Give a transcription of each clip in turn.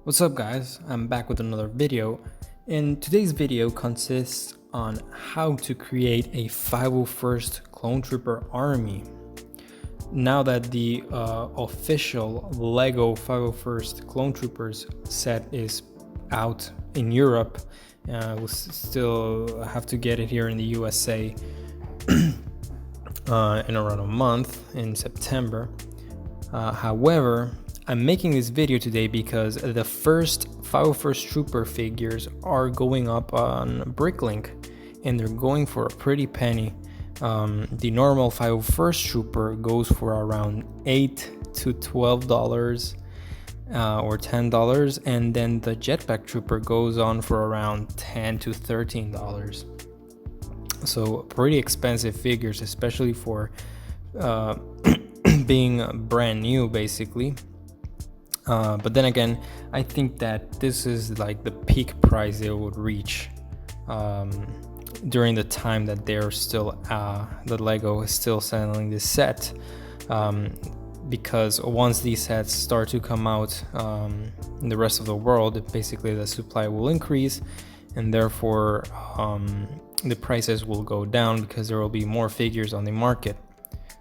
What's up guys, I'm back with another video, and today's video consists on how to create a 501st Clone Trooper army. Now that the official LEGO 501st Clone Troopers set is out in Europe, we'll still have to get it here in the USA in around a month in September. However, I'm making this video today because the first 501st Trooper figures are going up on Bricklink, and they're going for a pretty penny. The normal 501st Trooper goes for around $8 to $12 or $10, and then the Jetpack Trooper goes on for around $10 to $13. So pretty expensive figures, especially for being brand new basically. But then again, I think that this is like the peak price they would reach during the time that they're still that LEGO is still selling this set, because once these sets start to come out in the rest of the world, basically the supply will increase, and therefore the prices will go down because there will be more figures on the market.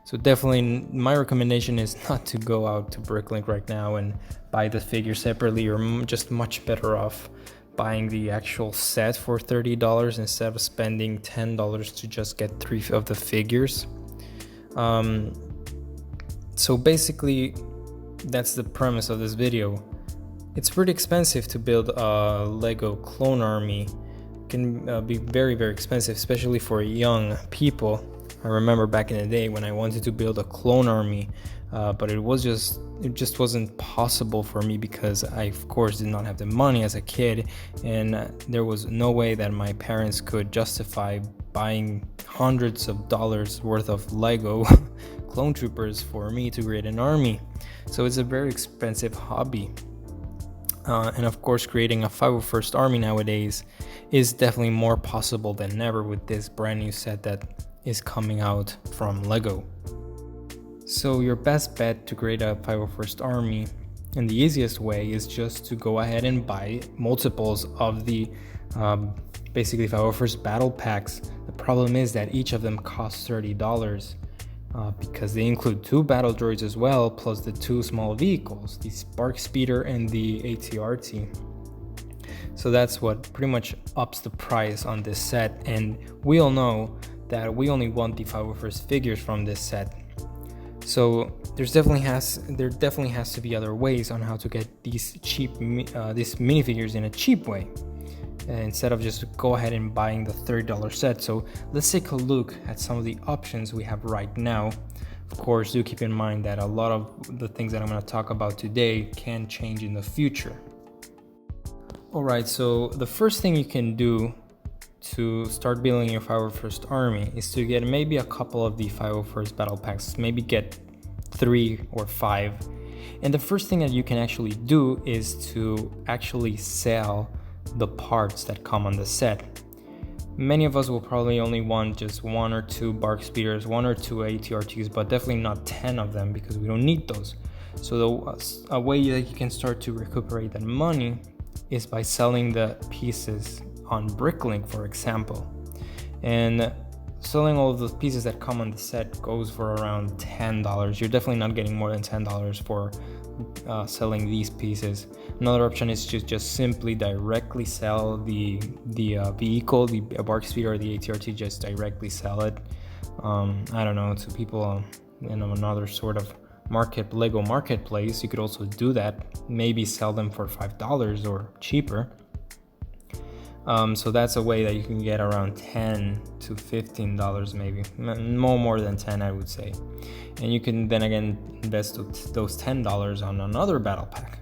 So definitely my recommendation is not to go out to Bricklink right now and buy the figure separately. You're just much better off buying the actual set for $30 instead of spending $10 to just get 3 of the figures. So basically that's the premise of this video. It's pretty expensive to build a LEGO clone army. It can be very expensive, especially for young people. I remember back in the day when I wanted to build a clone army, but it just wasn't possible for me because I of course did not have the money as a kid, and there was no way that my parents could justify buying hundreds of dollars worth of LEGO clone troopers for me to create an army. So it's a very expensive hobby. And of course, creating a 501st army nowadays is definitely more possible than ever with this brand new set that is coming out from LEGO. So your best bet to create a 501st army, and the easiest way, is just to go ahead and buy multiples of the basically 501st battle packs. The problem is that each of them costs $30 because they include 2 battle droids as well, plus the 2 small vehicles, the Spark Speeder and the AT-RT. So that's what pretty much ups the price on this set, and we all know that we only want the 501st figures from this set. So there definitely has to be other ways on how to get these these minifigures in a cheap way, instead of just go ahead and buying the $30 set. So let's take a look at some of the options we have right now. Of course, do keep in mind that a lot of the things that I'm going to talk about today can change in the future. Alright, so the first thing you can do to start building your 501st army is to get maybe a couple of the 501st battle packs, maybe get 3 or 5. And the first thing that you can actually do is to actually sell the parts that come on the set. Many of us will probably only want just 1 or 2 Bark Speeders, 1 or 2 AT-RTs, but definitely not 10 of them because we don't need those. So a way that you can start to recuperate that money is by selling the pieces on Bricklink, for example. And selling all of those pieces that come on the set goes for around $10. You're definitely not getting more than $10 for selling these pieces. Another option is to just simply directly sell the vehicle, the Bark Speeder or the AT-RT, just directly sell it. I don't know, to people in another sort of LEGO marketplace. You could also do that, maybe sell them for $5 or cheaper. So that's a way that you can get around $10 to $15, maybe more than 10, I would say. And you can then again invest those $10 on another battle pack.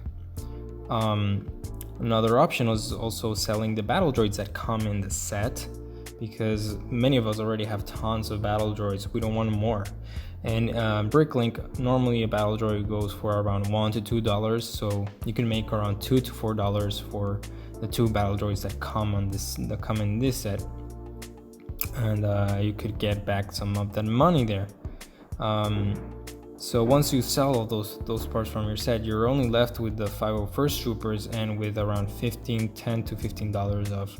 Another option was also selling the battle droids that come in the set, because many of us already have tons of battle droids. We don't want more. And Bricklink, normally a battle droid goes for around $1 to $2, so you can make around $2 to $4 for the 2 battle droids that come in this set, and you could get back some of that money there. So once you sell all those parts from your set, you're only left with the 501st Troopers and with around $10 to $15 of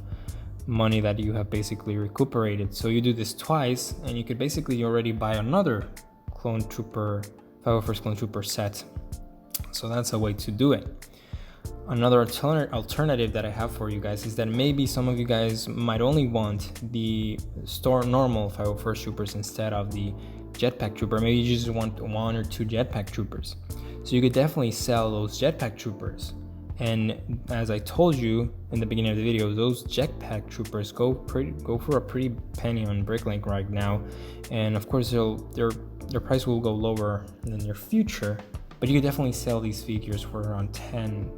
money that you have basically recuperated. So you do this twice, and you could basically already buy another Clone Trooper, 501st Clone Trooper set. So that's a way to do it. Another alternative that I have for you guys is that maybe some of you guys might only want the normal 501st Troopers instead of the Jetpack Trooper. Maybe you just want 1 or 2 Jetpack Troopers. So you could definitely sell those Jetpack Troopers. And as I told you in the beginning of the video, those Jetpack Troopers go for a pretty penny on Bricklink right now. And of course, their price will go lower in the near future. But you could definitely sell these figures for around $10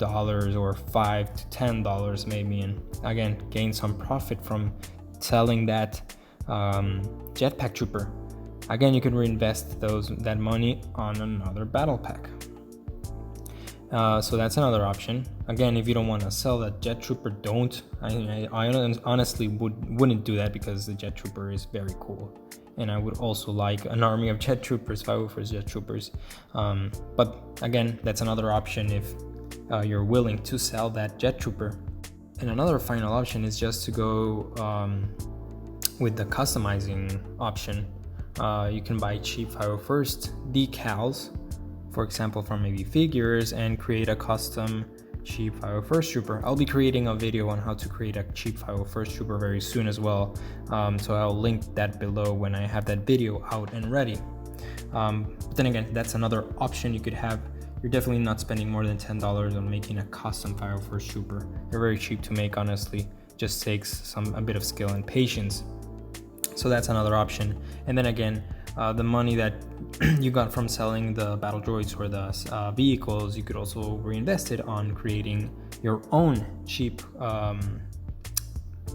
or $5 to $10 maybe, and again gain some profit from selling that Jetpack Trooper. Again, you can reinvest that money on another battle pack. So that's another option. Again, if you don't want to sell that Jet Trooper, don't. I honestly wouldn't do that, because the Jet Trooper is very cool, and I would also like an army of Jet Troopers, 501st Jet Troopers. But again, that's another option if you're willing to sell that Jet Trooper. And another final option is just to go with the customizing option. You can buy cheap 501st decals, for example, from maybe figures, and create a custom cheap 501st Trooper. I'll be creating a video on how to create a cheap 501st Trooper very soon as well. So I'll link that below when I have that video out and ready. But then again, that's another option you could have. You're definitely not spending more than $10 on making a custom 501st Trooper. They're very cheap to make, honestly. Just takes a bit of skill and patience. So that's another option. And then again, the money that you got from selling the battle droids or the vehicles, you could also reinvest it on creating your own cheap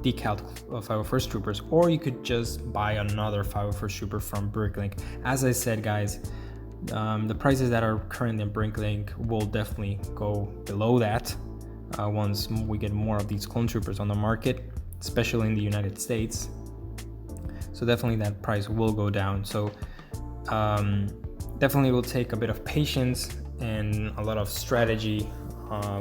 decaled 501st Troopers, or you could just buy another 501st Trooper from Bricklink. As I said, guys, the prices that are currently in Bricklink will definitely go below that once we get more of these clone troopers on the market, especially in the United States. So definitely that price will go down. So definitely will take a bit of patience and a lot of strategy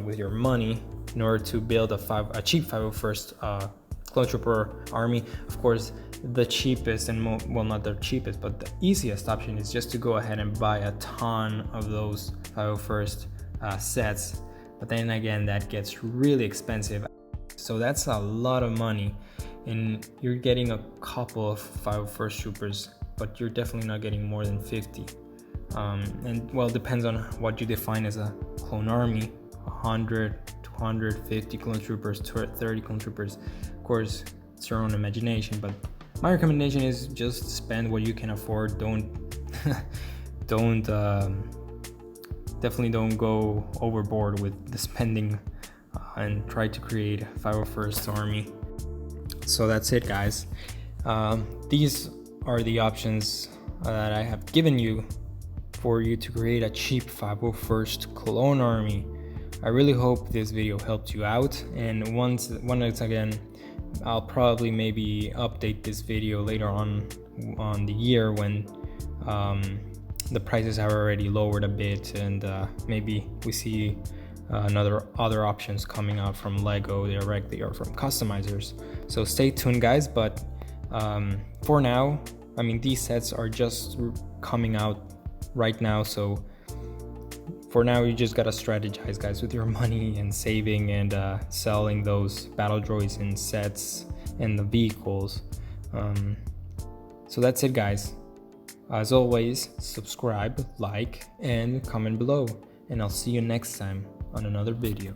with your money in order to build a cheap 501st clone trooper army. Of course, the cheapest and well, not the cheapest, but the easiest option is just to go ahead and buy a ton of those 501st sets. But then again, that gets really expensive. So that's a lot of money, and you're getting a couple of 501st troopers, but you're definitely not getting more than 50. And well, it depends on what you define as a clone army. 100 to 150 clone troopers, 30 clone troopers. Of course, it's your own imagination, but my recommendation is just spend what you can afford. Definitely don't go overboard with the spending and try to create 501st army. So that's it, guys. These are the options that I have given you for you to create a cheap 501st clone army. I really hope this video helped you out, and once again, I'll probably maybe update this video later on the year when the prices have already lowered a bit, and maybe we see other options coming out from Lego directly or from customizers. So stay tuned, guys. But for now, I mean, these sets are just coming out right now, so for now you just gotta strategize, guys, with your money and saving and selling those battle droids and sets and the vehicles. So that's it, guys. As always, subscribe, like, and comment below, and I'll see you next time on another video.